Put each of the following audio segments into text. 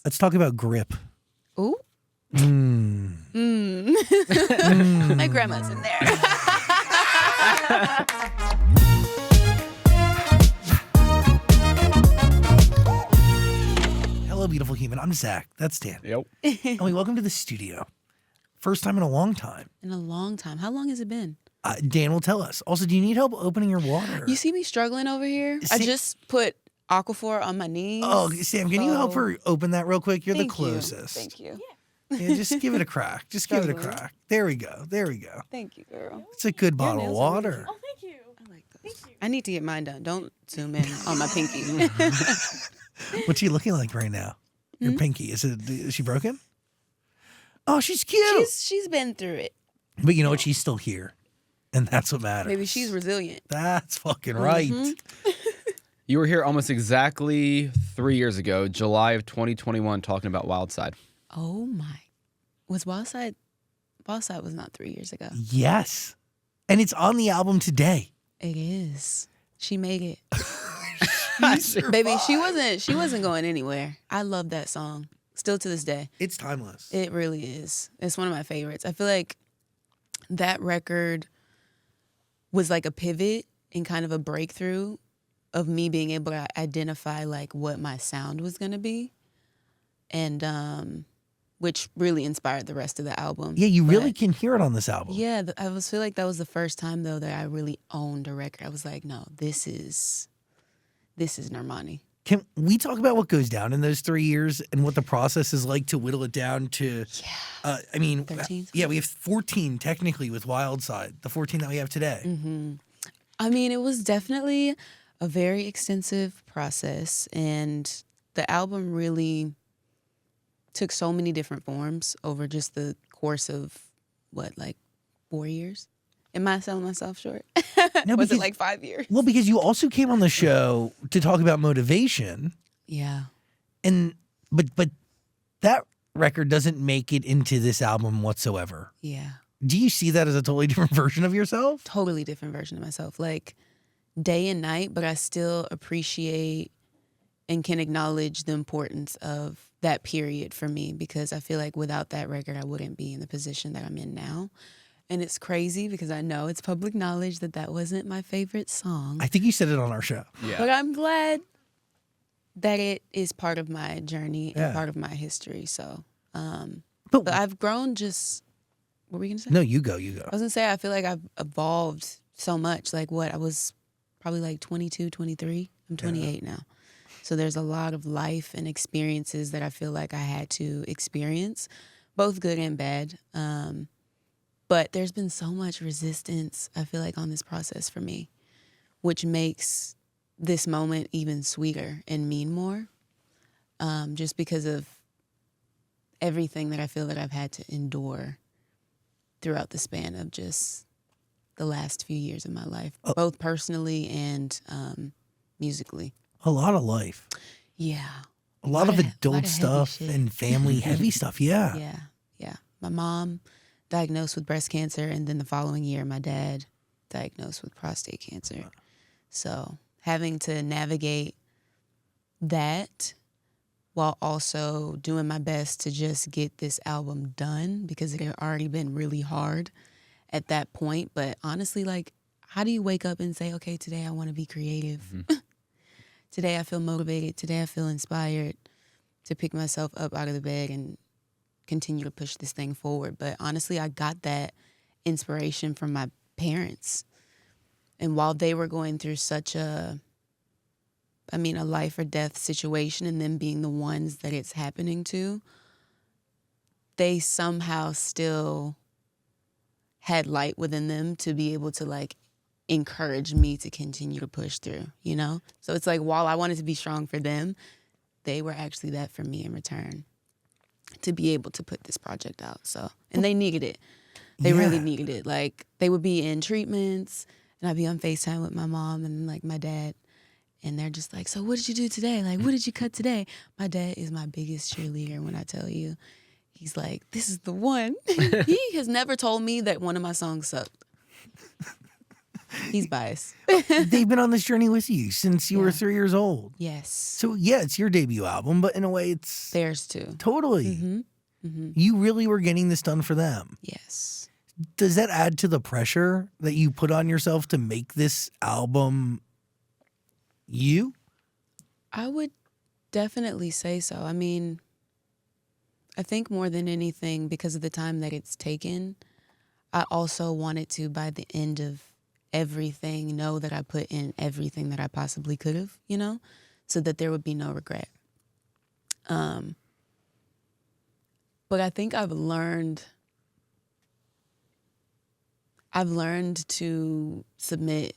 Let's talk about grip. Ooh. Mm. My grandma's in there. Hello, beautiful human. I'm Zach. That's Dan. Yep. And welcome to the studio. First time in a long time. In a long time. How long has it been? Dan will tell us. Also, do you need help opening your water? You see me struggling over here? I just put Aquaphor on my knees. Oh, Sam, can you help her open that real quick? You're the Thank you. closest. Thank you. Yeah, just give it a crack. Just give it a crack. There we go. There we go. Thank you, girl. It's a good bottle of nails are water. Oh, thank you. I like those. I need to get mine done. Don't zoom in on my pinky. What's she looking like right now? Your pinky. Is she broken? Oh, she's cute. She's been through it. But you know what? She's still here. And that's what matters. Maybe she's resilient. That's fucking right. You were here almost exactly 3 years ago, July of 2021, talking about Wild Side. Oh my. Was Wildside? Wildside was not 3 years ago. Yes. And it's on the album today. It is. She made it. Baby, she wasn't going anywhere. I love that song. Still to this day. It's timeless. It really is. It's one of my favorites. I feel like that record was like a pivot and kind of a breakthrough of me being able to identify like what my sound was going to be. And which really inspired the rest of the album. Yeah, you really can hear it on this album. Yeah, I feel like that was the first time though that I really owned a record. I was like, no, this is Normani. Can we talk about what goes down in those 3 years and what the process is like to whittle it down to, 13? Yeah, we have 14 technically with Wild Side, the 14 that we have today. Mm-hmm. I mean, it was definitely a very extensive process, and the album really took so many different forms over just the course of, 4 years? Am I selling myself short? No, Was because, it like 5 years? Well, because you also came on the show to talk about motivation. Yeah. But that record doesn't make it into this album whatsoever. Yeah. Do you see that as a totally different version of yourself? Totally different version of myself. Like day and night, but I still appreciate and can acknowledge the importance of that period for me, because I feel like without that record, I wouldn't be in the position that I'm in now. And it's crazy because I know it's public knowledge that wasn't my favorite song. I think you said it on our show. Yeah. But I'm glad that it is part of my journey and Yeah. part of my history. So, But but I've grown just, what were we going to say? no, you go. I was going to say, I feel like I've evolved so much. Like I was probably like 22, 23. I'm 28 now. So there's a lot of life and experiences that I feel like I had to experience, both good and bad. But there's been so much resistance, I feel like, on this process for me, which makes this moment even sweeter and mean more, just because of everything that I feel that I've had to endure throughout the span of just the last few years of my life, both personally and musically. A lot of life. Yeah. A lot of adult heavy stuff shit. and family heavy stuff. Yeah. Yeah. My mom diagnosed with breast cancer, and then the following year, my dad diagnosed with prostate cancer. So having to navigate that while also doing my best to just get this album done, because it had already been really hard at that point. But honestly, like, how do you wake up and say, okay, today I want to be creative. Today I feel motivated. Today I feel inspired to pick myself up out of the bed and continue to push this thing forward. But honestly, I got that inspiration from my parents. And while they were going through such a life or death situation, and them being the ones that it's happening to, they somehow still had light within them to be able to like encourage me to continue to push through, you know? So it's like, while I wanted to be strong for them, they were actually that for me in return, to be able to put this project out. So, and they needed it. They really needed it. Like, they would be in treatments, and I'd be on FaceTime with my mom and like my dad, and they're just like, so what did you do today? Like, what did you cut today? My dad is my biggest cheerleader. When I tell you, he's like, this is the one. He has never told me that one of my songs sucked. He's biased. They've been on this journey with you since you were 3 years old. Yes. So yeah, it's your debut album, but in a way it's Theirs too. totally. Mm-hmm. You really were getting this done for them. Yes. Does that add to the pressure that you put on yourself to make this album you? I would definitely say so. I mean, I think more than anything, because of the time that it's taken, I also wanted to, by the end of everything, know that I put in everything that I possibly could have, so that there would be no regret. But I think I've learned to submit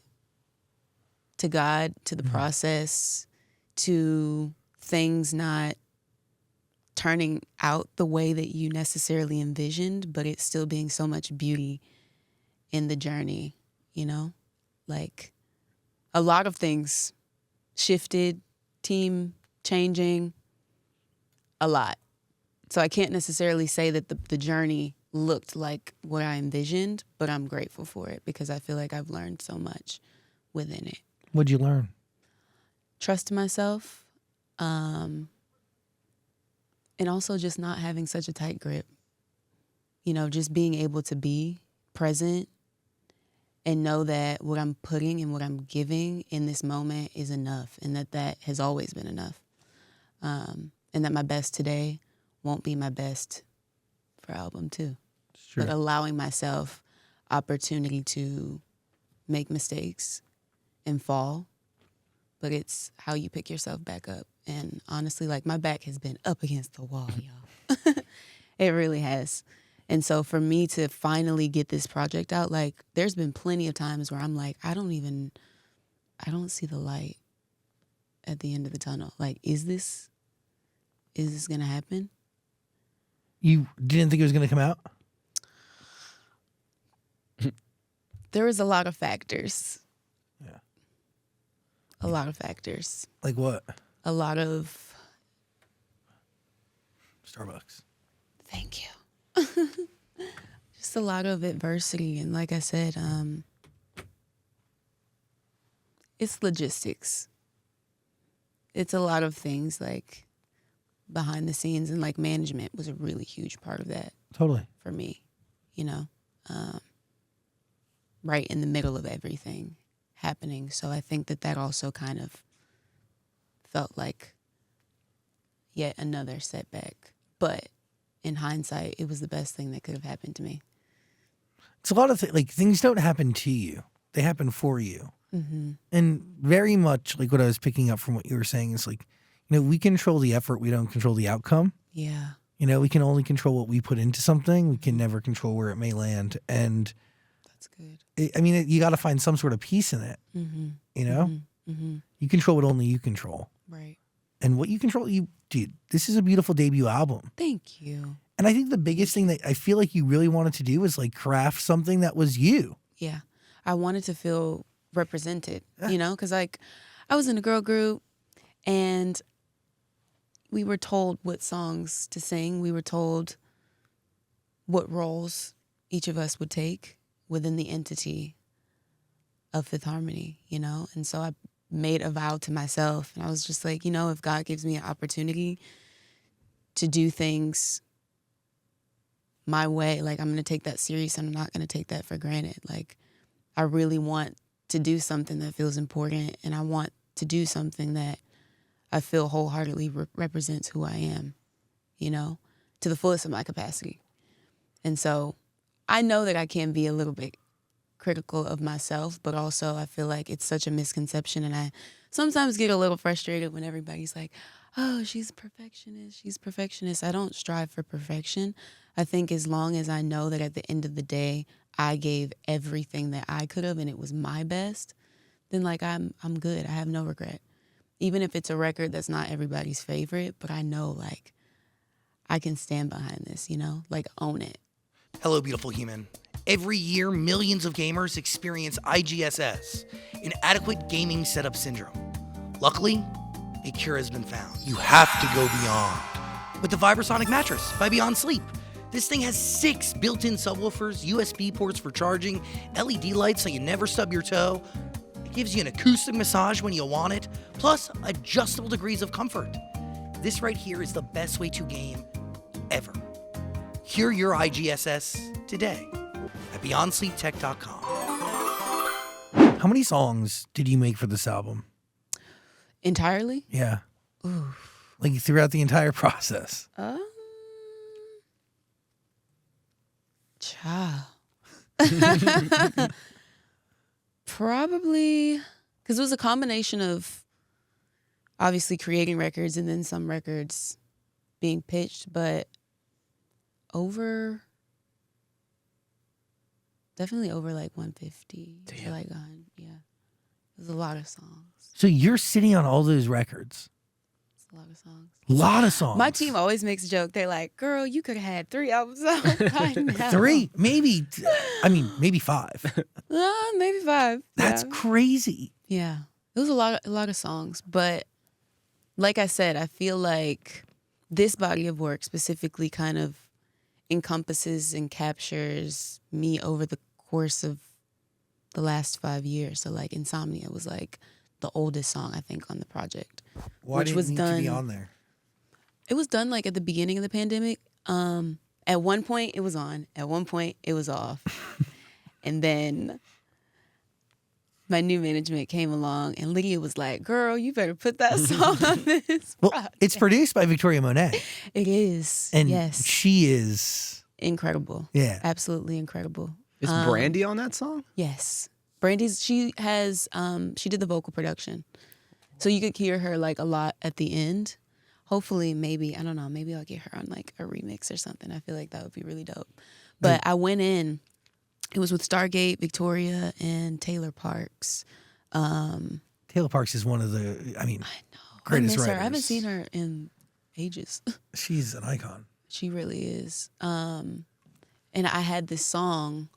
to God, to the process, to things not turning out the way that you necessarily envisioned, but it's still being so much beauty in the journey, Like, a lot of things shifted, team changing, a lot. So I can't necessarily say that the journey looked like what I envisioned, but I'm grateful for it because I feel like I've learned so much within it. What'd you learn? Trust myself, and also just not having such a tight grip. Just being able to be present and know that what I'm putting and what I'm giving in this moment is enough, and that has always been enough. And that my best today won't be my best for album 2. Sure. But allowing myself opportunity to make mistakes and fall, but it's how you pick yourself back up. And honestly, like, my back has been up against the wall, y'all. It really has. And so for me to finally get this project out, like, there's been plenty of times where I'm like, I don't see the light at the end of the tunnel. Like, is this going to happen? You didn't think it was going to come out? There was a lot of factors. Yeah. A lot of factors. Like what? A lot of... Starbucks. Thank you. Just a lot of adversity. And like I said, it's logistics. It's a lot of things, like, behind the scenes, and like management was a really huge part of that. Totally. For me, right in the middle of everything happening. So I think that also kind of felt like yet another setback. But in hindsight, it was the best thing that could have happened to me. It's a lot of things don't happen to you. They happen for you. Mm-hmm. And very much like what I was picking up from what you were saying is like, we control the effort. We don't control the outcome. Yeah. We can only control what we put into something. We can never control where it may land. And that's good. You got to find some sort of peace in it. Mm-hmm. Mm-hmm. You control what only you control. Right. And what you control, dude, this is a beautiful debut album. Thank you. And I think the biggest thing that I feel like you really wanted to do was like craft something that was you. Yeah. I wanted to feel represented, because like I was in a girl group and we were told what songs to sing. We were told what roles each of us would take within the entity of Fifth Harmony, And so I made a vow to myself. And I was just like, if God gives me an opportunity to do things my way, like, I'm going to take that serious. And I'm not going to take that for granted. Like, I really want to do something that feels important. And I want to do something that I feel wholeheartedly represents who I am, to the fullest of my capacity. And so I know that I can be a little bit critical of myself, but also I feel like it's such a misconception. And I sometimes get a little frustrated when everybody's like, oh, she's a perfectionist. I don't strive for perfection. I think as long as I know that at the end of the day, I gave everything that I could have and it was my best, then like I'm good. I have no regret. Even if it's a record that's not everybody's favorite, but I know, like, I can stand behind this, like, own it. Hello, beautiful human. Every year, millions of gamers experience IGSS, inadequate gaming setup syndrome. Luckily, a cure has been found. You have to go beyond with the Vibrasonic mattress by Beyond Sleep. This thing has 6 built-in subwoofers, USB ports for charging, LED lights so you never stub your toe. It gives you an acoustic massage when you want it, plus adjustable degrees of comfort. This right here is the best way to game ever. Cure your IGSS today at BeyondSleepTech.com. How many songs did you make for this album? Entirely? Yeah. Ooh. Like throughout the entire process. Child. Probably, because it was a combination of obviously creating records and then some records being pitched, but definitely over like 150. Damn. To like yeah. It was a lot of songs. So you're sitting on all those records. It's a lot of songs. Lot of songs. My team always makes a joke. They're like, girl, you could have had 3 albums out by now. 3, maybe. Maybe 5. Maybe 5. That's Yeah. crazy. Yeah. It was a lot of songs. But like I said, I feel like this body of work specifically kind of encompasses and captures me over the course of the last 5 years. So like Insomnia was like the oldest song I think on the project. Why which did was it need to be done- on there? It was done like at the beginning of the pandemic. At one point it was on, at one point it was off. And then my new management came along and Lydia was like, girl, you better put that song on this Well, project. it's produced by Victoria Monet. It is. And yes. she is, Incredible. yeah. Absolutely incredible. Is Brandy on that song? Yes. Brandy's, she did the vocal production. So you could hear her like a lot at the end. Hopefully, maybe, I don't know, maybe I'll get her on like a remix or something. I feel like that would be really dope. But I went in, it was with Stargate, Victoria, and Taylor Parks. Taylor Parks is one of the, I know. greatest I miss her. I writers. haven't seen her in ages. She's an icon. She really is. And I had this song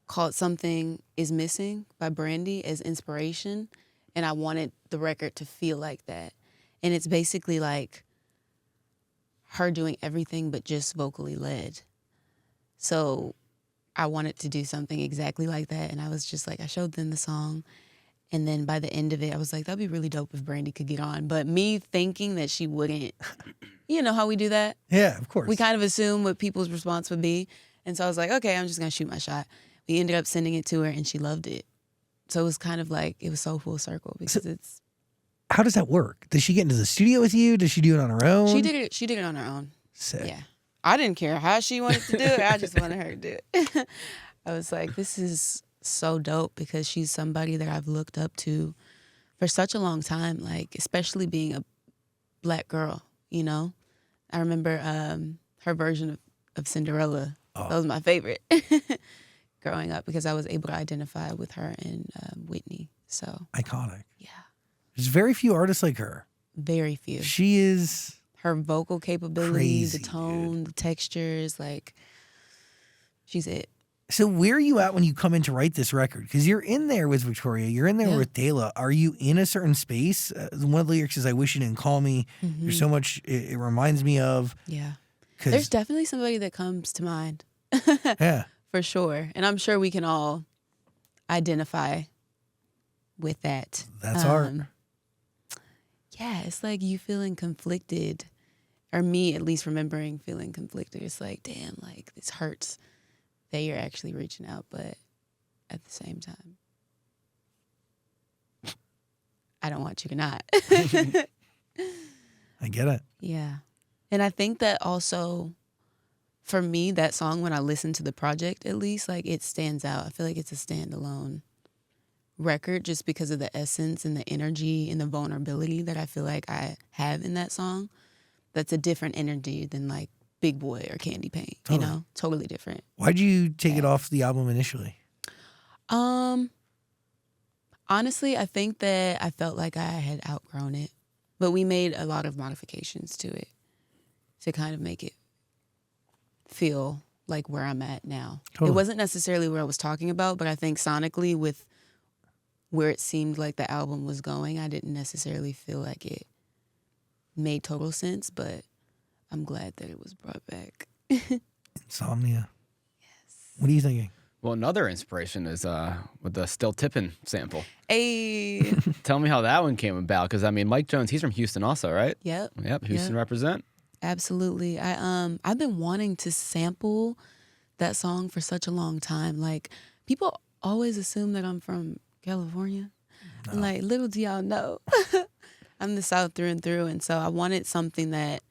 called Something Is Missing by Brandy as inspiration. And I wanted the record to feel like that. And it's basically like her doing everything but just vocally led. So I wanted to do something exactly like that. And I was just like, I showed them the song. And then by the end of it, I was like, that'd be really dope if Brandy could get on. But me thinking that she wouldn't, you know how we do that? Yeah, of course. We kind of assume what people's response would be. And so I was like, okay, I'm just going to shoot my shot. We ended up sending it to her and she loved it. So it was kind of like, it was so full circle because it's. How does that work? Does she get into the studio with you? Does she do it on her own? She did it on her own. Sick. Yeah. I didn't care how she wanted to do it. I just wanted her to do it. I was like, this is so dope because she's somebody that I've looked up to for such a long time, like especially being a Black girl, you know? I remember her version of Cinderella. Oh. That was my favorite growing up because I was able to identify with her and Whitney. So, Iconic. yeah, There's very few artists like her. very few. She is Her vocal capability, crazy, the tone, the textures, like, she's it. So where are you at when you come in to write this record? Because you're in there with Victoria, you're in there Yeah. with Dela. Are you in a certain space? One of the lyrics is, "I wish you didn't call me." There's so much it reminds me of. Yeah. 'Cause- There's definitely somebody that comes to mind yeah, for sure. And I'm sure we can all identify with that. that's art. Yeah, it's like you feeling conflicted, or me at least remembering feeling conflicted. It's like, damn, like this hurts that you're actually reaching out, but at the same time, I don't want you to not. I get it. Yeah. And I think that also, for me, that song, when I listen to the project at least, like it stands out. I feel like it's a standalone record just because of the essence and the energy and the vulnerability that I feel like I have in that song. That's a different energy than like Big Boy or Candy Paint, Totally. you know? Totally different. Why'd you take it off the album initially? Honestly, I think that I felt like I had outgrown it. But we made a lot of modifications to it to kind of make it feel like where I'm at now. Totally. It wasn't necessarily where I was talking about, but I think sonically with where it seemed like the album was going, I didn't necessarily feel like it made total sense, but I'm glad that it was brought back. Insomnia. Yes. What are you thinking? Well, another inspiration is with the Still Tippin' sample. Hey. Tell me how that one came about, because I mean, Mike Jones, he's from Houston also, right? Yep. Yep, Houston represent. Absolutely. I've been wanting to sample that song for such a long time. Like, people always assume that I'm from California. No. And like, little do y'all know, I'm the South through and through. And so I wanted something that,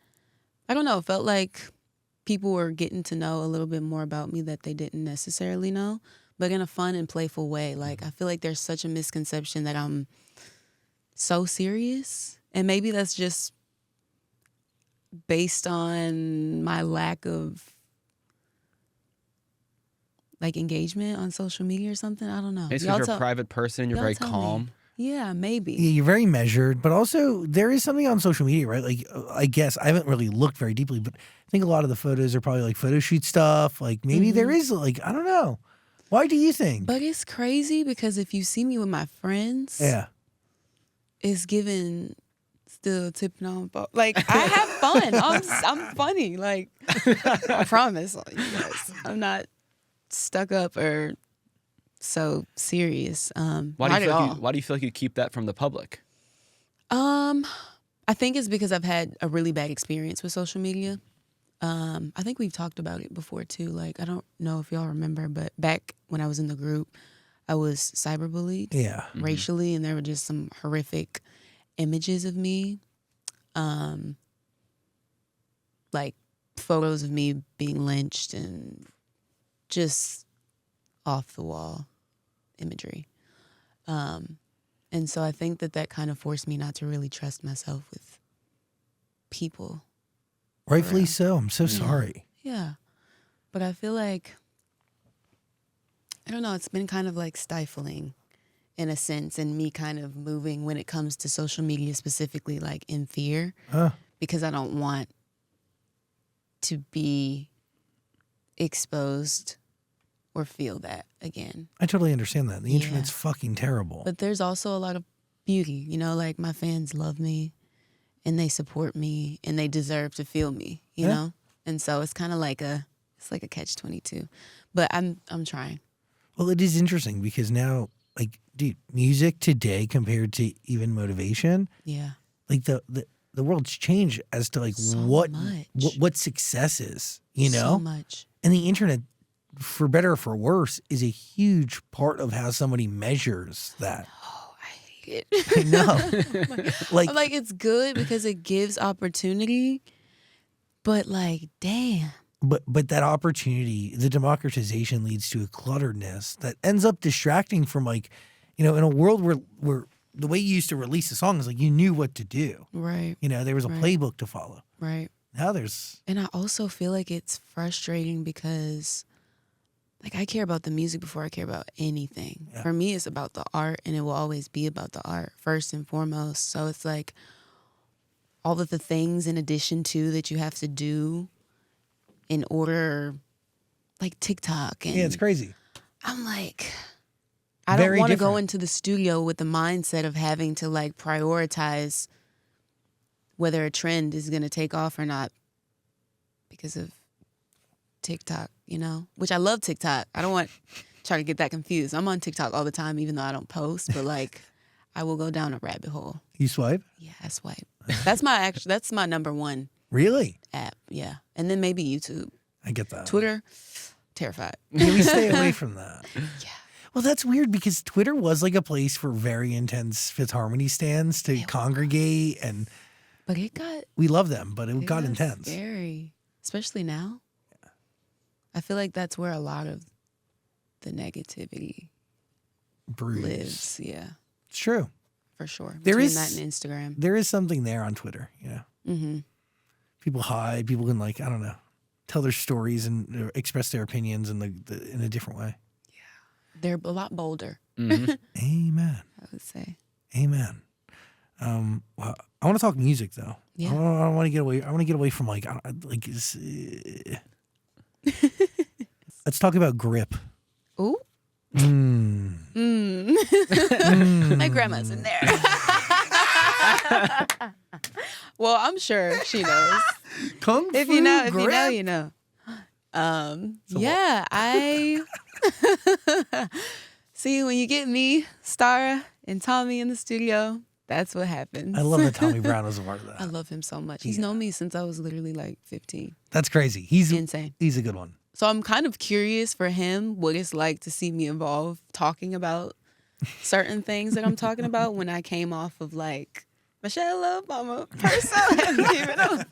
I don't know, felt like people were getting to know a little bit more about me that they didn't necessarily know, but in a fun and playful way. Like, I feel like there's such a misconception that I'm so serious. And maybe that's just based on my lack of like engagement on social media or something. I don't know. It's because you're a private person. You're very calm. Yeah, maybe. Yeah, you're very measured, but also there is something on social media, right? Like, I guess I haven't really looked very deeply, but I think a lot of the photos are probably like photo shoot stuff. Like, maybe there is like, I don't know. Why do you think? But it's crazy because if you see me with my friends, it's given Still Tipping on. Like, I have fun. I'm funny. Like, I promise you guys, I'm not stuck up or so serious. Why do you feel like you keep that from the public? I think it's because I've had a really bad experience with social media. I think we've talked about it before too. Like, I don't know if y'all remember, but back when I was in the group, I was cyberbullied racially, and there were just some horrific images of me. Like photos of me being lynched and just off the wall imagery. And so I think that kind of forced me not to really trust myself with people. Rightfully so. I'm so sorry. Yeah. But I feel like, I don't know, it's been kind of like stifling in a sense, and me kind of moving when it comes to social media specifically, like in fear, because I don't want to be exposed or feel that again. I totally understand that. The internet's fucking terrible. But there's also a lot of beauty, you know, like my fans love me and they support me and they deserve to feel me, you know? And so it's kind of like it's like a catch-22. But I'm trying. Well, it is interesting because now, like, dude, music today compared to even motivation, like the world's changed as to like what success is, you know? So much. And the internet, for better or for worse, is a huge part of how somebody measures that. Oh, I hate it. I know. like it's good because it gives opportunity, but like, damn. But that opportunity, the democratization leads to a clutteredness that ends up distracting from, like, you know, in a world where the way you used to release a song is like you knew what to do. Right. You know, there was a playbook to follow. Right. Now there's... And I also feel like it's frustrating because, like, I care about the music before I care about anything. Yeah. For me, it's about the art, and it will always be about the art first and foremost. So it's like all of the things in addition to that you have to do in order, like TikTok. And it's crazy. I'm like, I don't want to go into the studio with the mindset of having to like prioritize whether a trend is going to take off or not because of TikTok, you know, which I love TikTok. I don't want to try to get that confused. I'm on TikTok all the time, even though I don't post, but like I will go down a rabbit hole. You swipe? Yeah, I swipe. That's my number one. Really? App, yeah. And then maybe YouTube. I get that. Twitter, terrified. Yeah, we stay away from that. Yeah. Well, that's weird because Twitter was like a place for very intense Fifth Harmony stands to congregate, and but it got... We love them, but it got intense. Scary. Especially now. Yeah. I feel like that's where a lot of the negativity lives. Yeah. It's true. For sure. There is that and Instagram. There is something there on Twitter, you know. Mm-hmm. People hide. People can, like, I don't know, tell their stories and express their opinions in in a different way. Yeah, they're a lot bolder. Mm-hmm. Amen. I would say. Amen. Well, I want to talk music though. Yeah. I want to get away. I want to get away from like Let's talk about grip. Ooh. My grandma's in there. Well, I'm sure she knows. Kung if Fu you know, grip? you know. Yeah, I see when you get me, Stara, and Tommy in the studio, that's what happens. I love that Tommy Brown was a part of that. I love him so much. He's known me since I was literally like 15. That's crazy. He's insane. He's a good one. So I'm kind of curious for him what it's like to see me evolve talking about certain things that I'm talking about when I came off of like Michelle Obama person.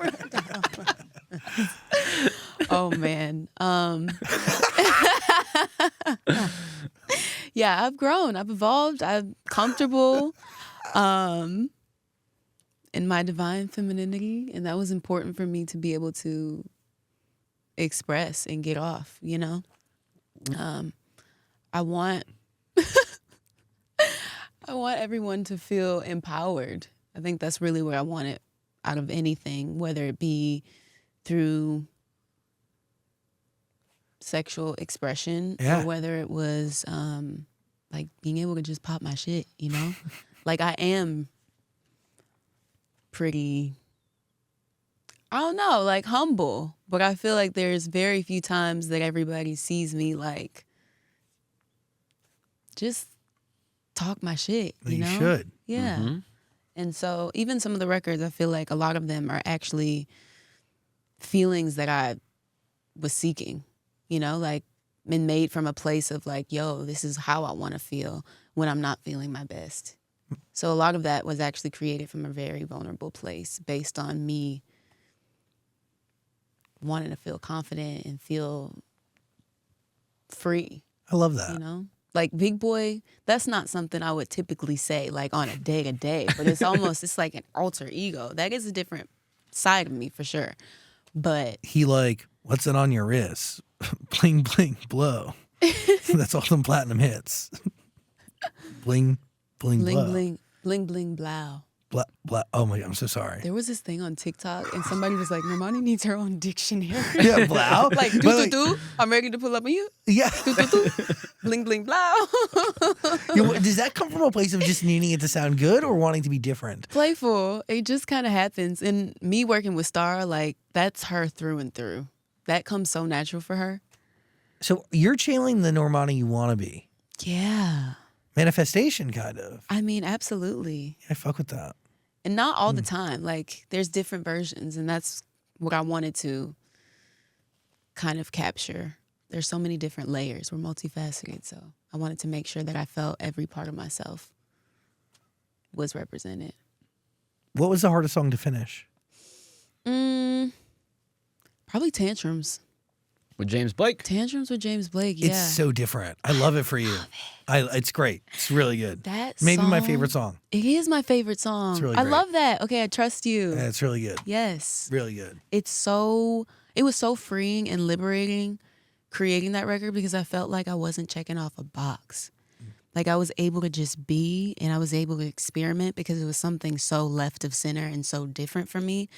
Oh man. Yeah, I've grown. I've evolved. I'm comfortable in my divine femininity, and that was important for me to be able to express and get off, you know? I want I want everyone to feel empowered. I think that's really what I want it out of anything, whether it be through sexual expression or whether it was like being able to just pop my shit, you know? Like I am pretty, I don't know, like humble, but I feel like there's very few times that everybody sees me like just talk my shit, you know? You should. Yeah. Mm-hmm. And so even some of the records, I feel like a lot of them are actually feelings that I was seeking, you know, like been made from a place of like, yo, this is how I want to feel when I'm not feeling my best. So a lot of that was actually created from a very vulnerable place based on me wanting to feel confident and feel free. I love that. You know? Like Big Boy, that's not something I would typically say like on a day-to-day, but it's almost, it's like an alter ego. That is a different side of me for sure. But he like, what's it on your wrist? Bling, bling, blow. That's all them platinum hits. Bling, bling, bling, blow. bling, bling, bling, blow. Blah, blah. Oh my God, I'm so sorry. There was this thing on TikTok, and somebody was like, Normani needs her own dictionary. Yeah, blow. Like, do, do, do. I'm ready to pull up on you. Yeah. Do, do, do. Bling, bling, blow. Does that come from a place of just needing it to sound good or wanting to be different? Playful. It just kind of happens. And me working with Star, like, that's her through and through. That comes so natural for her. So you're channeling the Normani you want to be. Yeah. Manifestation, kind of. I mean, absolutely. I fuck with that. And not all the time. Like, there's different versions, and that's what I wanted to kind of capture. There's so many different layers. We're multifaceted, so I wanted to make sure that I felt every part of myself was represented. What was the hardest song to finish? Probably Tantrums. With James Blake. Tantrums with James Blake, yeah. It's so different. I love it for you. It's great. It's really good. That Maybe my song- favorite song. It is my favorite song. It's really I great. love that. Okay, I trust you. Yeah, it's really good. Yes. Really good. It was so freeing and liberating creating that record because I felt like I wasn't checking off a box. Like I was able to just be and I was able to experiment because it was something so left of center and so different for me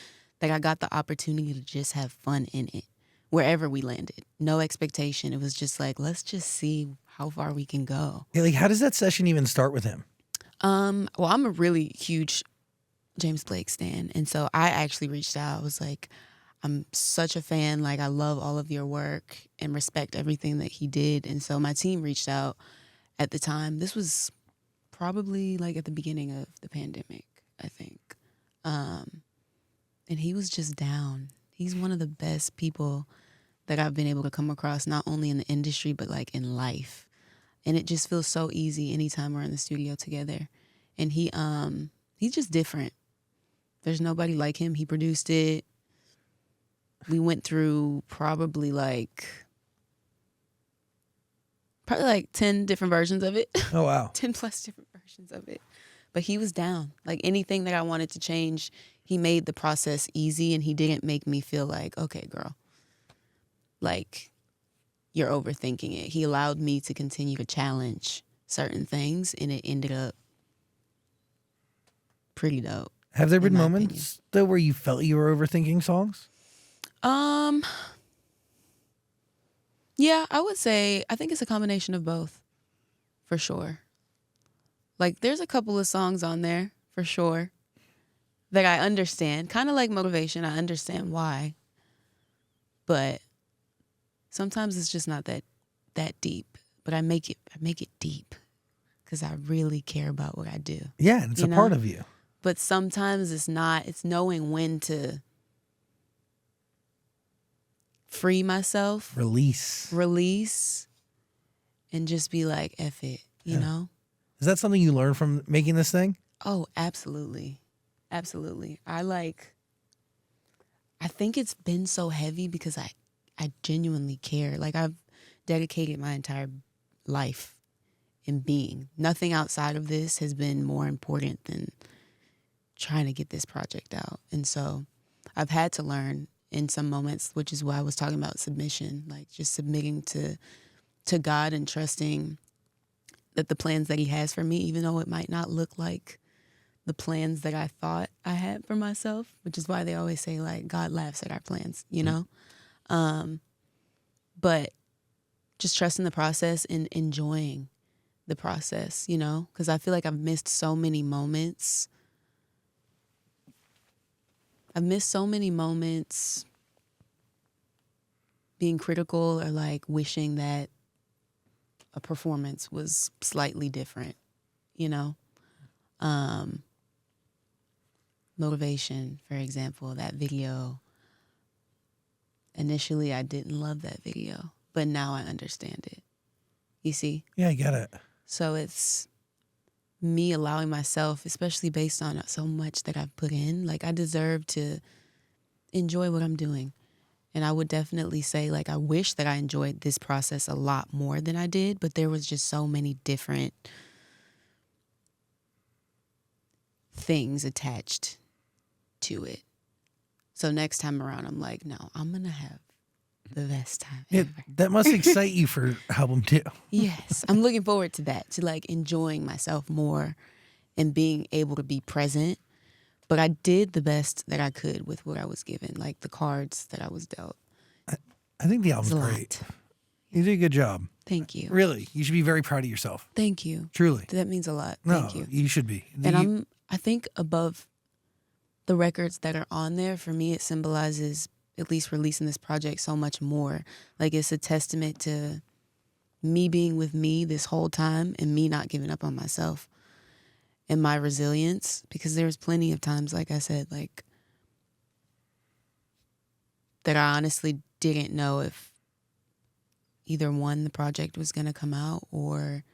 that I got the opportunity to just have fun in it wherever we landed. No expectation. It was just like, let's just see how far we can go. Yeah, like, how does that session even start with him? Well, I'm a really huge James Blake stan. And so I actually reached out. I was like, I'm such a fan. Like, I love all of your work and respect everything that he did. And so my team reached out at the time. This was probably like at the beginning of the pandemic, I think. And he was just down. He's one of the best people that I've been able to come across, not only in the industry, but like in life. And it just feels so easy anytime we're in the studio together. And he's just different. There's nobody like him. He produced it. We went through probably like 10 different versions of it. Oh, wow. 10 plus different versions of it. But he was down. Like anything that I wanted to change, he made the process easy and he didn't make me feel like, okay, girl, like you're overthinking it. He allowed me to continue to challenge certain things and it ended up pretty dope. Have there been my moments, though, where you felt you were overthinking songs? Yeah, I would say, I think it's a combination of both, for sure. Like, there's a couple of songs on there, for sure, that I understand. Kind of like Motivation, I understand why. But Sometimes it's just not that deep, but I make it deep because I really care about what I do. Yeah, and it's a part of you. But sometimes it's not. It's knowing when to free myself, release, and just be like, F it, you know? Is that something you learned from making this thing? Oh, absolutely. Absolutely. I think it's been so heavy because I genuinely care. Like, I've dedicated my entire life in being. Nothing outside of this has been more important than trying to get this project out. And so I've had to learn in some moments, which is why I was talking about submission, like just submitting to God and trusting that the plans that he has for me, even though it might not look like the plans that I thought I had for myself, which is why they always say, like, God laughs at our plans, you know? But just trusting the process and enjoying the process, you know? Because I feel like I've missed so many moments. Being critical or, like, wishing that a performance was slightly different, you know? Motivation, for example, that video. Initially, I didn't love that video, but now I understand it. You see? Yeah, I get it. So it's me allowing myself, especially based on so much that I've put in, like, I deserve to enjoy what I'm doing. And I would definitely say, like, I wish that I enjoyed this process a lot more than I did, but there was just so many different things attached to it. So next time around, I'm like, no, I'm going to have the best time ever. That must excite you for album 2. Yes. I'm looking forward to that, to, like, enjoying myself more and being able to be present. But I did the best that I could with what I was given, like the cards that I was dealt. I think the album's great. You did a good job. Thank you. Really, you should be very proud of yourself. Thank you. Truly. That means a lot. No, Thank you. You should be. And I think above the records that are on there, for me, it symbolizes at least releasing this project so much more. Like, it's a testament to me being with me this whole time and me not giving up on myself and my resilience, because there's plenty of times, like I said, like, that I honestly didn't know if either one, the project was going to come out, or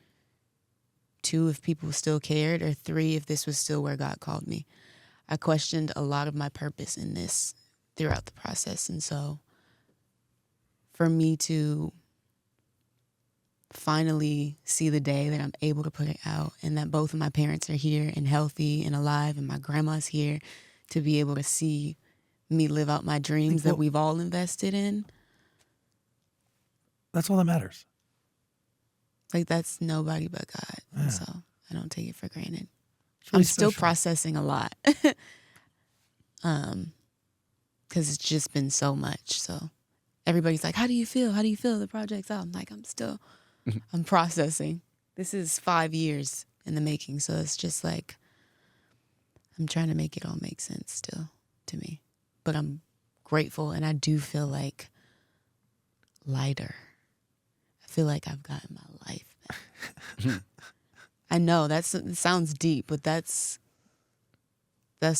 2, if people still cared, or 3, if this was still where God called me. I questioned a lot of my purpose in this throughout the process. And so for me to finally see the day that I'm able to put it out, and that both of my parents are here and healthy and alive, and my grandma's here to be able to see me live out my dreams that we've all invested in. That's all that matters. Like, that's nobody but God. Yeah. And so I don't take it for granted. Really I'm still special. processing a lot. Because it's just been so much. So everybody's like, how do you feel? How do you feel the project's out? I'm like, I'm processing. This is 5 years in the making. So it's just like, I'm trying to make it all make sense still to me. But I'm grateful, and I do feel like lighter. I feel like I've gotten my life back. I know it sounds deep, but that's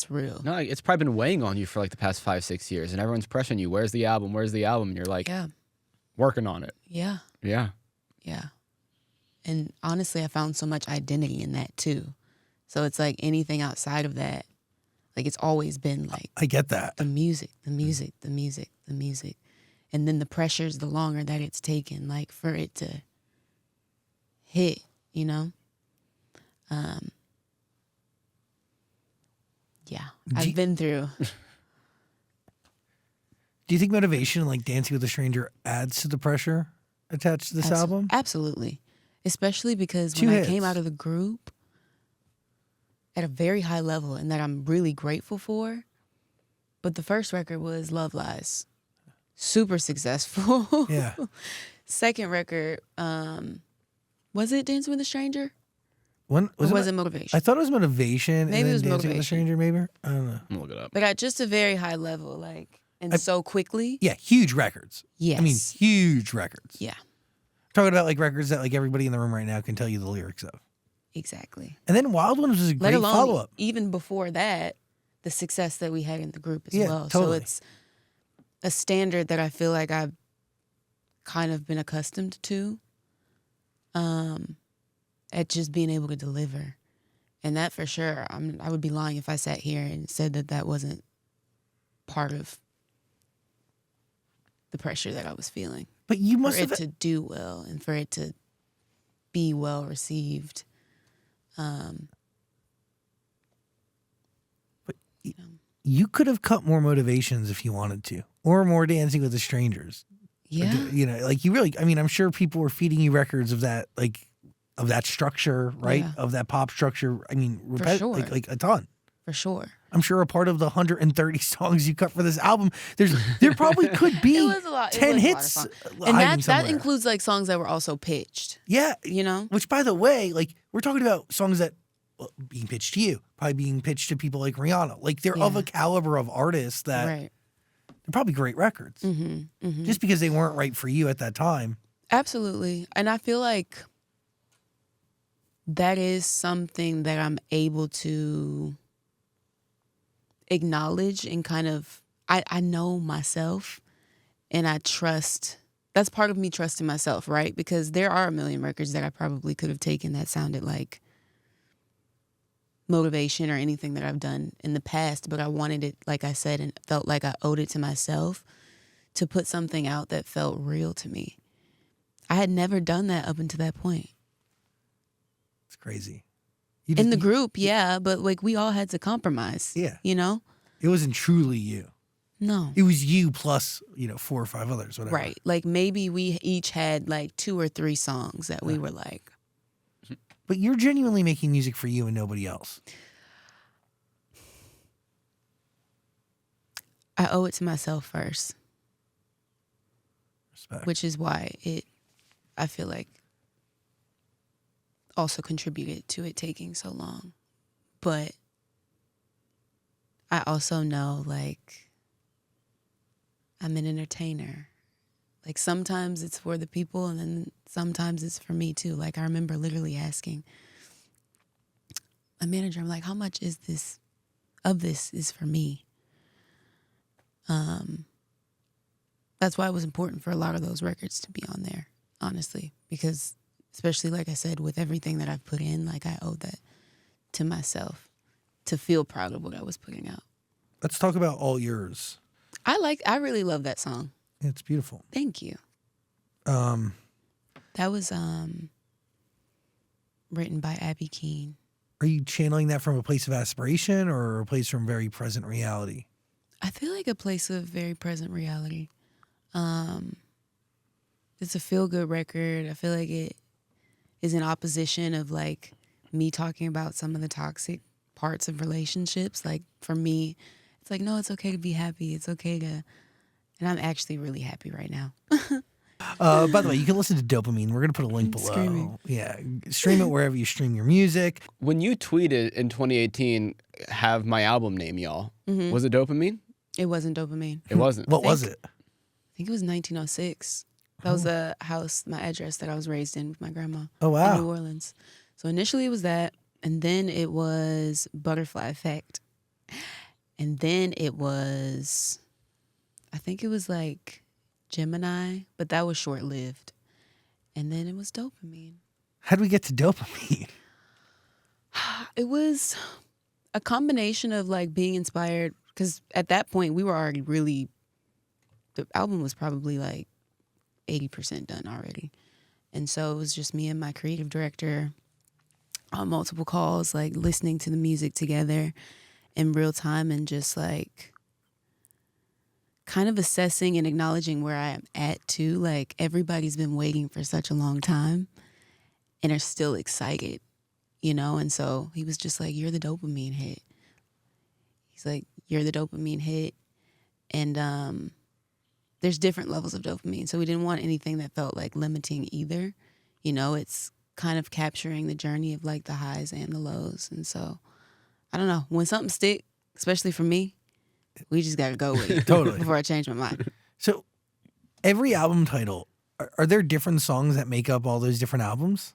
real. No, it's probably been weighing on you for like the past 5-6 years, and everyone's pressuring you. Where's the album? Where's the album? And you're like, Yeah. working on it. Yeah. Yeah. Yeah. And honestly, I found so much identity in that too. So it's like anything outside of that, like, it's always been like, I get that. the music. And then the pressure's the longer that it's taken, like, for it to hit, you know? Yeah, I've been through. Do you think motivation, like Dancing with a Stranger, adds to the pressure attached to this album? Absolutely. Especially because 2 when hits. I came out of the group at a very high level, and that I'm really grateful for, but the first record was Love Lies. Super successful. Yeah. Second record, was it Dancing with a Stranger? When, Or was it Motivation? I thought it was Motivation. Maybe and then it was Dancing with a Motivation. Stranger, maybe? I don't know. I'm gonna look it up. But at just a very high level, like, and so quickly. Yeah, huge records. Yes. I mean, huge records. Yeah, Talking about like records that like everybody in the room right now can tell you the lyrics of. exactly. And then Wild Ones was a Let great alone follow-up. even before that, the success that we had in the group as Yeah, well. totally. So it's a standard that I feel like I've kind of been accustomed to, at just being able to deliver. And that for sure, I would be lying if I sat here and said that that wasn't part of the pressure that I was feeling. But you For must it have to do well and for it to be well received. you could have cut more motivations if you wanted to, or more Dancing with the Strangers. Yeah. You know, like you really, I mean, I'm sure people were feeding you records of that, like of that structure, right? Yeah. Of that pop structure. I mean, sure. like a ton. For sure. I'm sure a part of the 130 songs you cut for this album, there probably could be It was a lot. 10 it was hits. a lot of fun. hiding And that somewhere. includes like songs that were also pitched, Yeah. you know? Which, by the way, like we're talking about songs that being pitched to you, probably being pitched to people like Rihanna. Like they're of Yeah. a caliber of artists that Right. they're probably great records. Mm-hmm. Just because they weren't right for you at that time. Absolutely. And I feel like that is something that I'm able to acknowledge and kind of, I know myself and I trust, that's part of me trusting myself, right? Because there are a million records that I probably could have taken that sounded like motivation or anything that I've done in the past, but I wanted it, like I said, and felt like I owed it to myself to put something out that felt real to me. I had never done that up until that point. It's crazy. In the group, yeah, but like we all had to compromise. Yeah. You know? It wasn't truly you. No. It was you plus, 4 or 5 others, whatever. Right. Like maybe we each had like 2 or 3 songs that we were like. But you're genuinely making music for you and nobody else. I owe it to myself first, Respect. which is why I feel like also contributed to it taking so long. But I also know, like, I'm an entertainer. Like, sometimes it's for the people, and then sometimes it's for me, too. Like, I remember literally asking a manager, I'm like, how much is this, of this is for me? That's why it was important for a lot of those records to be on there, honestly. Because, especially, like I said, with everything that I've put in, like, I owe that to myself to feel proud of what I was putting out. Let's talk about All Yours. I really love that song. It's beautiful. Thank you. Um, That was written by Abby Keene. Are you channeling that from a place of aspiration or a place from very present reality? I feel like a place of very present reality. It's a feel-good record. I feel like it is in opposition of like me talking about some of the toxic parts of relationships. Like for me, it's like, no, it's okay to be happy. It's okay to, and I'm actually really happy right now. By the way, you can listen to Dopamine. We're going to put a link below. Screaming. Yeah. Stream it wherever you stream your music. When you tweeted in 2018, have my album name, y'all, Mm-hmm. was it Dopamine? It wasn't Dopamine. It wasn't. What was it? I think it was 1906. That was the house, my address that I was raised in with my grandma. Oh, In wow. New Orleans. So initially it was that, and then it was Butterfly Effect. And then it was, I think it was like Gemini, but that was short-lived. And then it was Dopamine. How do we get to Dopamine? It was a combination of like being inspired, because at that point we were already really, the album was probably like 80% done already. And so it was just me and my creative director on multiple calls, like listening to the music together in real time and just like kind of assessing and acknowledging where I am at too. Like everybody's been waiting for such a long time and are still excited, you know? And so he was just like, you're the dopamine hit. He's like, you're the dopamine hit. And there's different levels of dopamine. So we didn't want anything that felt like limiting either. You know, it's kind of capturing the journey of like the highs and the lows. And so, I don't know, when something sticks, especially for me, We just got to go with it Totally. before I change my mind. So every album title, are there different songs that make up all those different albums?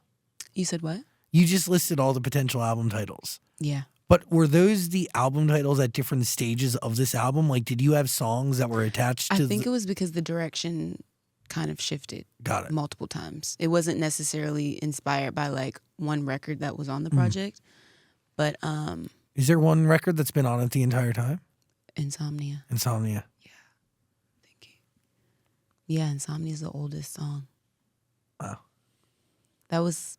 You said what? You just listed all the potential album titles. Yeah. But were those the album titles at different stages of this album? Like, did you have songs that were attached to I think it was because the direction kind of shifted Got it. multiple times. It wasn't necessarily inspired by like one record that was on the project, but Is there one record that's been on it the entire time? Insomnia. Insomnia. Thank you. Yeah, Insomnia is the oldest song. Wow. That was,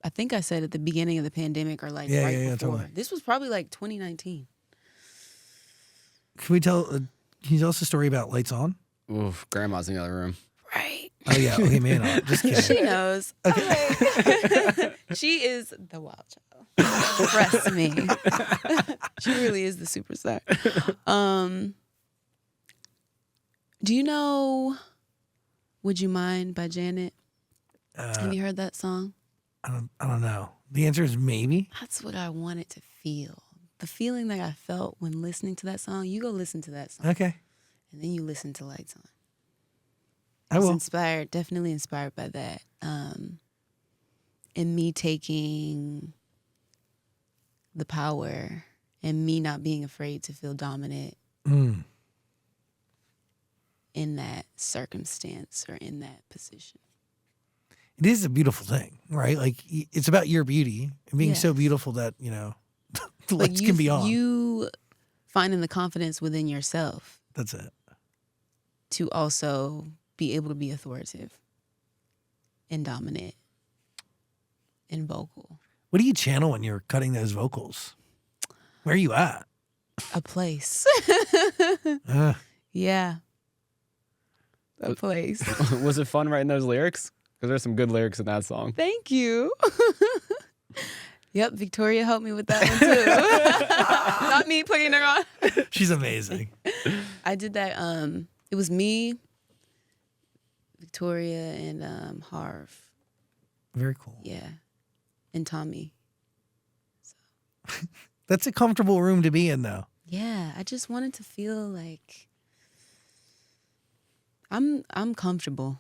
I think I said at the beginning of the pandemic or like right before. Totally. This was probably like 2019. Can you tell us a story about Lights On? Oof, grandma's in the other room. Right. Oh yeah, okay, man, just kidding. She knows. Okay. She is the wild child. Trust me. She really is the superstar. Do you know Would You Mind by Janet? Have you heard that song? I don't know. The answer is maybe. That's what I wanted to feel. The feeling that I felt when listening to that song. You go listen to that song. Okay, And then you listen to Lights On. I I was will. definitely inspired by that. And me taking the power and me not being afraid to feel dominant Mm. in that circumstance or in that position. It is a beautiful thing, right? Like it's about your beauty and being so Yes. beautiful that the Like lights can be on. You finding the confidence within yourself That's it. to also be able to be authoritative and dominant and vocal. What do you channel when you're cutting those vocals? Where are you at? A place. Uh, Yeah. A place. Was it fun writing those lyrics? Because there's some good lyrics in that song. Thank you. Yep, Victoria helped me with that one too. Not me putting her on. she's amazing. I did that. It was me, Victoria, and Harv. Very cool. Yeah, and Tommy. That's a comfortable room to be in, though. Yeah, I just wanted to feel like I'm comfortable.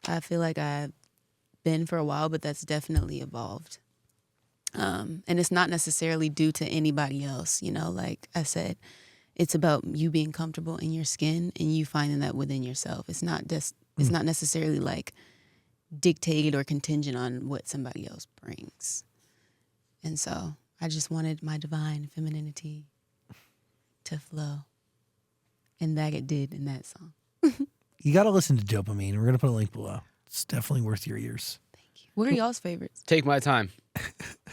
I feel like I've been for a while, but that's definitely evolved. And it's not necessarily due to anybody else, you know, like I said, it's about you being comfortable in your skin and you finding that within yourself. It's not just, it's not necessarily like dictated or contingent on what somebody else brings. And so I just wanted my divine femininity to flow. And that it did in that song. You got to listen to Dopamine. We're going to put a link below. It's definitely worth your ears. What are y'all's favorites? Take My Time.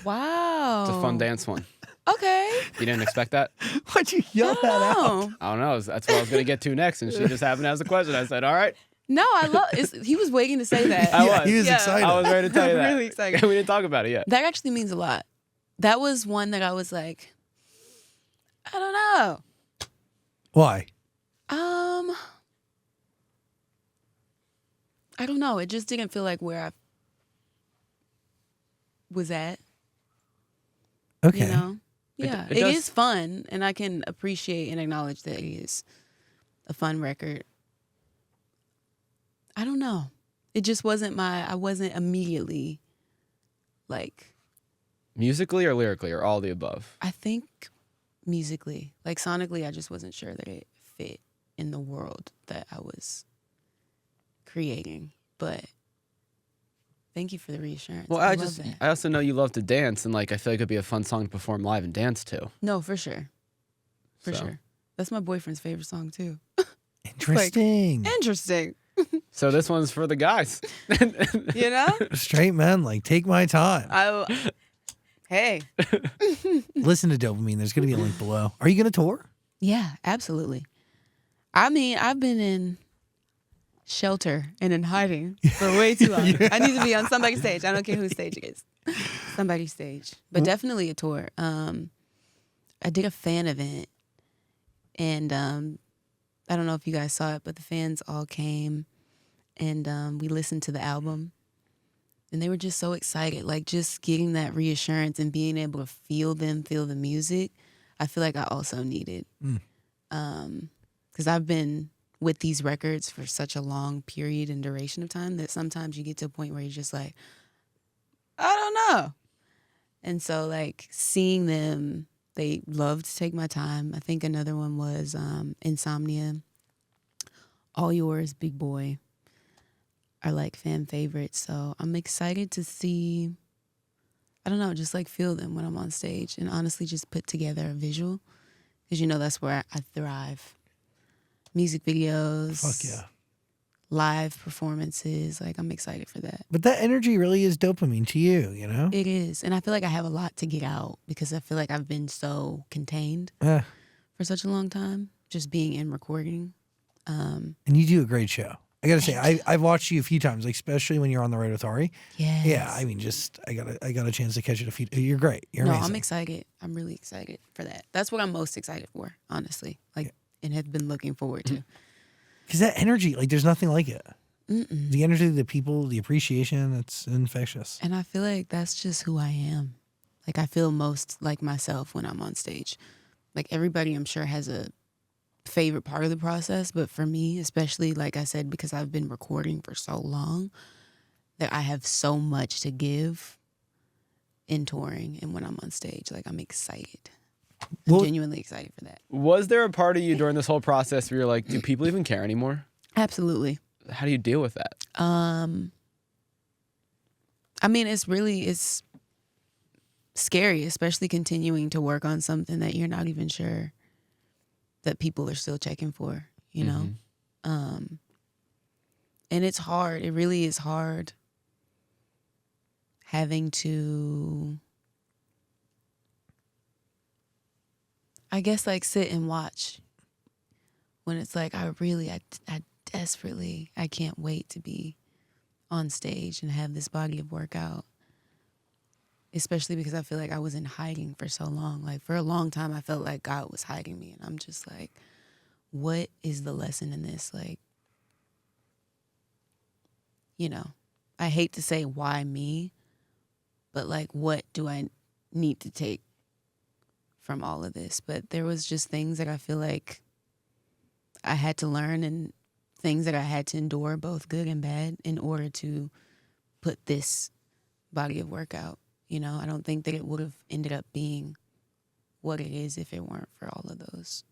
Wow. It's a fun dance one. Okay. You didn't expect that? Why'd you yell that out? No. I don't know. That's what I was going to get to next. And she just happened to ask a question. I said, all right. No, I love he was waiting to say that. I Yeah, was. he was Yeah. excited. I was ready to tell you that. Really excited. We didn't talk about it yet. That actually means a lot. That was one that I was like, I don't know. Why? I don't know. It just didn't feel like where I was at. Okay. You know? It- Yeah. it It does- is fun, and I can appreciate and acknowledge that it is a fun record. I don't know. It just wasn't I wasn't immediately like, Musically or lyrically or all the above? I think musically, like sonically, I just wasn't sure that it fit in the world that I was creating. But thank you for the reassurance. Well, I love that. I also know you love to dance, and like I feel like it'd be a fun song to perform live and dance to. No, for sure. For So- sure. That's my boyfriend's favorite song too. Interesting. Interesting. So this one's for the guys. You know? Straight men, like, take my time. Hey. Listen to Dopamine. There's going to be a link below. Are you going to tour? Yeah, absolutely. I mean, I've been in shelter and in hiding for way too long. I need to be on somebody's stage. I don't care whose stage it is. Somebody's stage. But definitely a tour. I did a fan event, and I don't know if you guys saw it, but the fans all came, and we listened to the album. And they were just so excited, like just getting that reassurance and being able to feel them, feel the music. I feel like I also needed. Because I've been with these records for such a long period and duration of time that sometimes you get to a point where you're just like, I don't know. And so like seeing them, they love to take my time. I think another one was Insomnia. All Yours, Big Boy are like fan favorites. So I'm excited to see, I don't know, just like feel them when I'm on stage and honestly just put together a visual. Because you know that's where I thrive. Music videos. Fuck yeah. Live performances. Like I'm excited for that. But that energy really is dopamine to you, you know? It is. And I feel like I have a lot to get out because I feel like I've been so contained Yeah. for such a long time, just being in recording. And you do a great show. I gotta say, I've watched you a few times, like especially when you're on the road with Ari. Yes. Yeah, I mean, just I got a chance to catch it a few. You're great. You're amazing. I'm excited. I'm really excited for that. That's what I'm most excited for, honestly. Like, and have been looking forward to. Because that energy, like, there's nothing like it. Mm-mm. The energy, the people, the appreciation, it's infectious. And I feel like that's just who I am. Like, I feel most like myself when I'm on stage. Like, everybody, I'm sure, has a favorite part of the process. But for me, especially, like I said, because I've been recording for so long, that I have so much to give in touring and when I'm on stage. Like, I'm excited. I'm genuinely excited for that. Was there a part of you during this whole process where you're like, do people even care anymore? Absolutely. How do you deal with that? I mean, it's scary, especially continuing to work on something that you're not even sure that people are still checking for, you know? And it's hard. It really is hard having to, I guess, like sit and watch when it's like, I desperately, I can't wait to be on stage and have this body of work out. Especially because I feel like I was in hiding for so long. Like for a long time, I felt like God was hiding me. And I'm just like, what is the lesson in this? Like, you know, I hate to say why me, but like, what do I need to take from all of this? But there was just things that I feel like I had to learn and things that I had to endure, both good and bad, in order to put this body of work out. You know, I don't think that it would have ended up being what it is if it weren't for all of those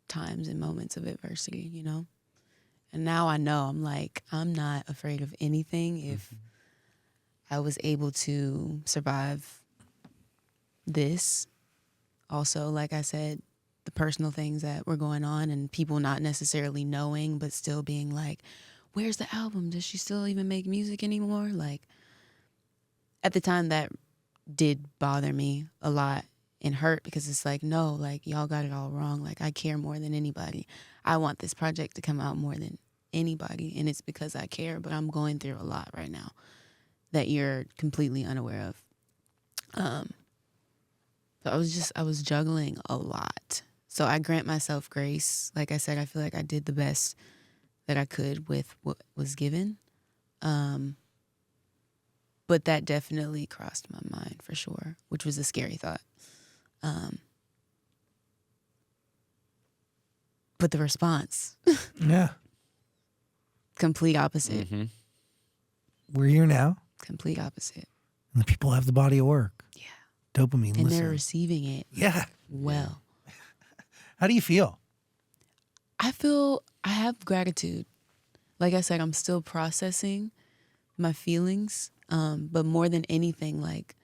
times and moments of adversity, you know? And now I know, I'm like, I'm not afraid of anything if I was able to survive this. Also, like I said, the personal things that were going on and people not necessarily knowing, but still being like, where's the album? Does she still even make music anymore? Like, at the time that did bother me a lot and hurt because it's like, no, like y'all got it all wrong. Like I care more than anybody. I want this project to come out more than anybody. And it's because I care, but I'm going through a lot right now that you're completely unaware of. So I was juggling a lot. So I grant myself grace. Like I said, I feel like I did the best that I could with what was given. But that definitely crossed my mind for sure, which was a scary thought. But the response, Yeah. complete opposite. We're here now. Complete opposite. And the people have the body of work. Yeah. Dopamine. And listen. they're receiving it Yeah. well. How do you feel? I have gratitude. Like I said, I'm still processing my feelings. But more than anything, like,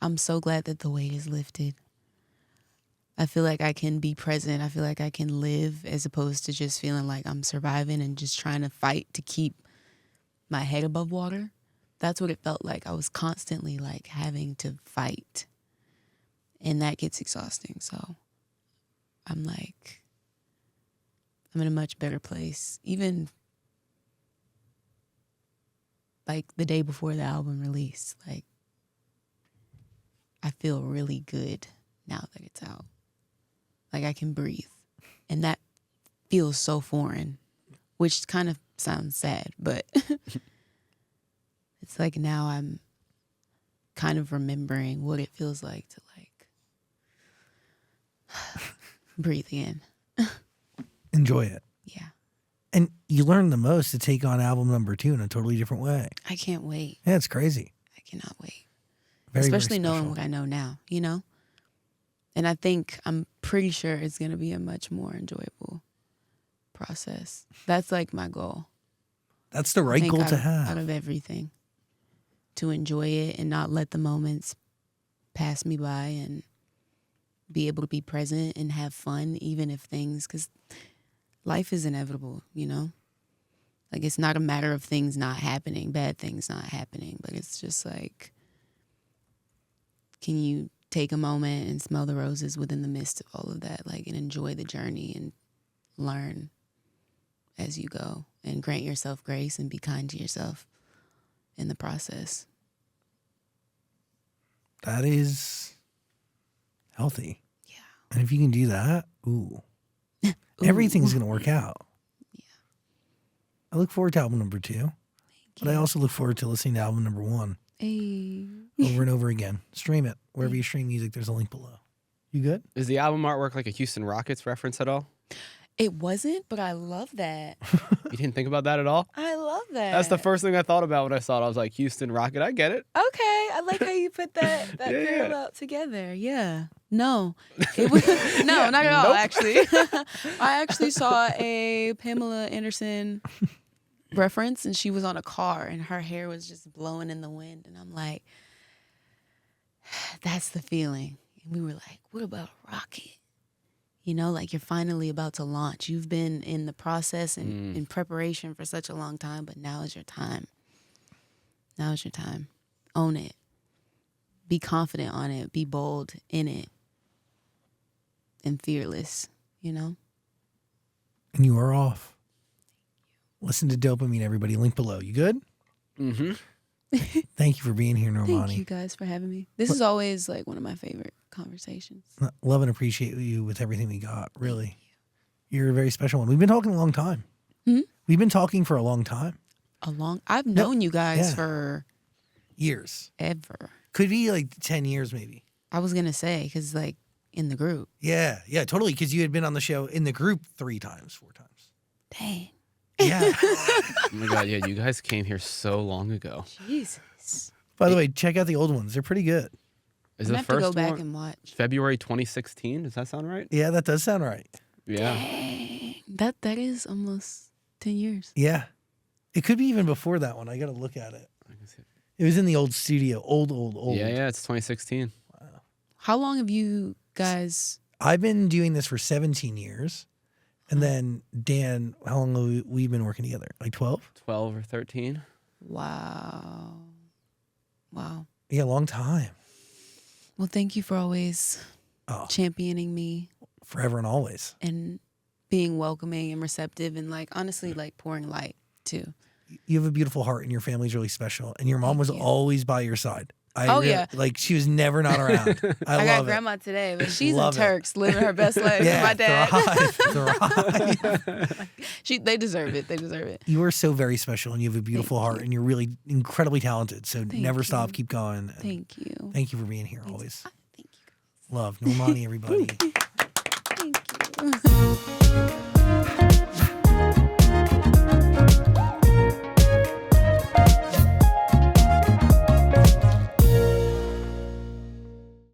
I'm so glad that the weight is lifted. I feel like I can be present. I feel like I can live as opposed to just feeling like I'm surviving and just trying to fight to keep my head above water. That's what it felt like. I was constantly like having to fight. And that gets exhausting. So I'm like, I'm in a much better place. Even like the day before the album release, like I feel really good now that it's out. Like I can breathe. And that feels so foreign, which kind of sounds sad, but it's like now I'm kind of remembering what it feels like to like breathe again. Enjoy it. Yeah. And you learn the most to take on album number 2 in a totally different way. I can't wait. Yeah, it's crazy. I cannot wait. Very, Especially very knowing special. what I know now, you know? And I'm pretty sure it's going to be a much more enjoyable process. That's like my goal. That's the I right think goal out to of- have. Out of everything. To enjoy it and not let the moments pass me by and be able to be present and have fun even if things, because life is inevitable, you know? Like, it's not a matter of things not happening, bad things not happening, but it's just like, can you take a moment and smell the roses within the midst of all of that, like, and enjoy the journey and learn as you go and grant yourself grace and be kind to yourself in the process. That is healthy. Yeah. And if you can do that, everything's going to work out. Yeah. I look forward to album number 2, but I you. also look forward to listening to album number 1 Hey. over and over again. Stream it. Wherever you stream music, there's a link below. You good? Is the album artwork like a Houston Rockets reference at all? It wasn't, but I love that. You didn't think about that at all? I love that. That's the first thing I thought about when I saw it. I was like, Houston Rocket, I get it. Okay, I like how you put that Yeah. parallel together. Yeah. No, it was no, not at all. Nope. Actually, I actually saw a Pamela Anderson reference, and she was on a car, and her hair was just blowing in the wind, and I'm like, that's the feeling. And we were like, what about a rocket? You know, like you're finally about to launch. You've been in the process and in preparation for such a long time, but now is your time. Now is your time. Own it. Be confident on it. Be bold in it. And fearless, you know? And you are off. Listen to Dopamine, everybody. Link below. You good? Mm-hmm. Thank you for being here, Normani. Thank you guys for having me. This is always like one of my favorite conversations. Love and appreciate you with everything we got, really. You're a very special one. We've been talking a long time. Hmm? We've been talking for a long time. I've known you guys yeah. for Years. ever. Could be like 10 years maybe. I was going to say, because like in the group. Yeah, totally. Because you had been on the show in the group 3 times, 4 times. Dang. Yeah. Oh my God, yeah, you guys came here so long ago. Jesus. By the way, check out the old ones. They're pretty good. Is I'm the going to have to first go back one and watch. February 2016? Does that sound right? Yeah, that does sound right. Yeah. Dang. That is almost 10 years. Yeah. It could be even before that one. I got to look at it. I can see it. It was in the old studio. Old. Yeah, it's 2016. How long have you guys... I've been doing this for 17 years. And then Dan, how long have we been working together? Like 12? 12 or 13. Wow. Yeah, long time. Well, thank you for always Oh, championing me forever and always. and being welcoming and receptive and like honestly like pouring light too. You have a beautiful heart and your family's really special. And your mom was you. always by your side. Yeah. Like she was never not around. I got love it. grandma today, but she's Love in it. Turks living her best life Yeah, with my dad. thrive. They deserve it. They deserve it. You are so very special and you have a beautiful heart and you're really incredibly talented. So never stop, you. keep going. And Thank you. Thank you for being here always. Thank you. Love. Normani, everybody. Thank you.